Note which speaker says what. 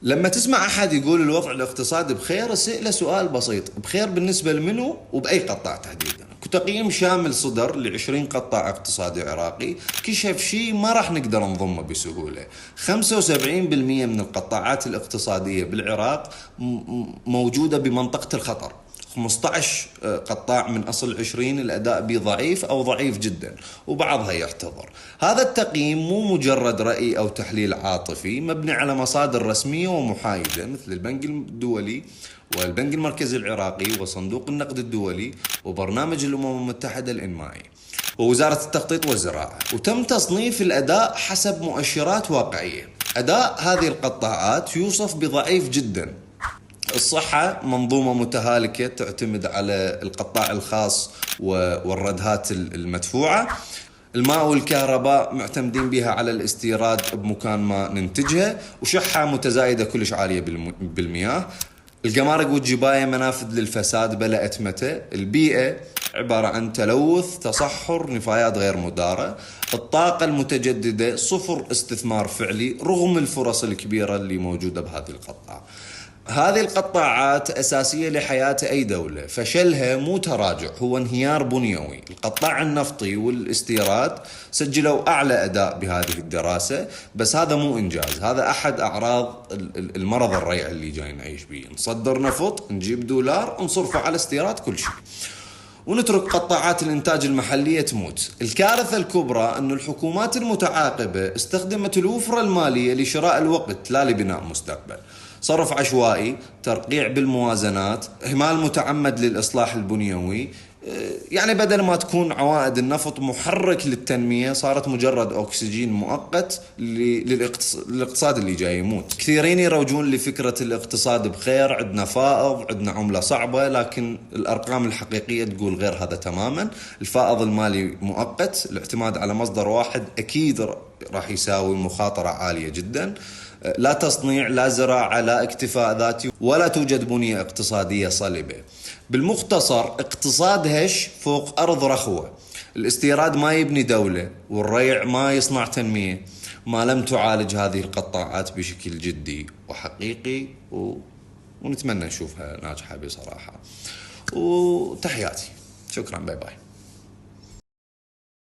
Speaker 1: لما تسمع أحد يقول الوضع الاقتصادي بخير، اسأله سؤال بسيط: بخير بالنسبة لمنو وبأي قطاع تحديدا؟ تقييم شامل صدر ل20 قطاع اقتصادي عراقي كشف شيء ما راح نقدر نضمه بسهولة. 75% من القطاعات الاقتصادية بالعراق موجودة بمنطقة الخطر. 15 قطاع من أصل 20 الأداء به ضعيف أو ضعيف جدا، وبعضها يحتضر. هذا التقييم مو مجرد رأي أو تحليل عاطفي، مبني على مصادر رسمية ومحايدة مثل البنك الدولي والبنك المركزي العراقي وصندوق النقد الدولي وبرنامج الأمم المتحدة الإنمائي ووزارة التخطيط والزراعة. وتم تصنيف الأداء حسب مؤشرات واقعية. أداء هذه القطاعات يوصف بضعيف جدا. الصحة منظومة متهالكة تعتمد على القطاع الخاص والردهات المدفوعة. الماء والكهرباء معتمدين بها على الاستيراد بمكان ما ننتجها، وشحة متزايدة كلش عالية بالمياه. الجمارك والجباية منافذ للفساد بلا أتمتة. البيئة عبارة عن تلوث، تصحر، نفايات غير مدارة. الطاقة المتجددة صفر استثمار فعلي رغم الفرص الكبيرة اللي موجودة بهذه القطاع. هذه القطاعات أساسية لحياة أي دولة، فشلها مو تراجع، هو انهيار بنيوي. القطاع النفطي والاستيراد سجلوا أعلى أداء بهذه الدراسة، بس هذا مو إنجاز، هذا أحد أعراض المرض الريع اللي جاي نعيش به. نصدر نفط، نجيب دولار، نصرفه على استيراد كل شيء، ونترك قطاعات الإنتاج المحلية تموت. الكارثة الكبرى أن الحكومات المتعاقبة استخدمت الوفرة المالية لشراء الوقت لا لبناء مستقبل. صرف عشوائي، ترقيع بالموازنات، إهمال متعمد للإصلاح البنيوي. يعني بدل ما تكون عوائد النفط محرك للتنمية، صارت مجرد أكسجين مؤقت للاقتصاد اللي جاي يموت. كثيرين يروجون لفكرة الاقتصاد بخير، عندنا فائض، عندنا عملة صعبة، لكن الأرقام الحقيقية تقول غير هذا تماما. الفائض المالي مؤقت، الاعتماد على مصدر واحد أكيد راح يساوي مخاطرة عالية جدا. لا تصنيع، لا زراعة، لا اكتفاء ذاتي، ولا توجد بنية اقتصادية صلبة. بالمختصر، اقتصاد هش فوق أرض رخوة. الاستيراد ما يبني دولة، والريع ما يصنع تنمية ما لم تعالج هذه القطاعات بشكل جدي وحقيقي، ونتمنى نشوفها ناجحة بصراحة. وتحياتي، شكرا، باي باي.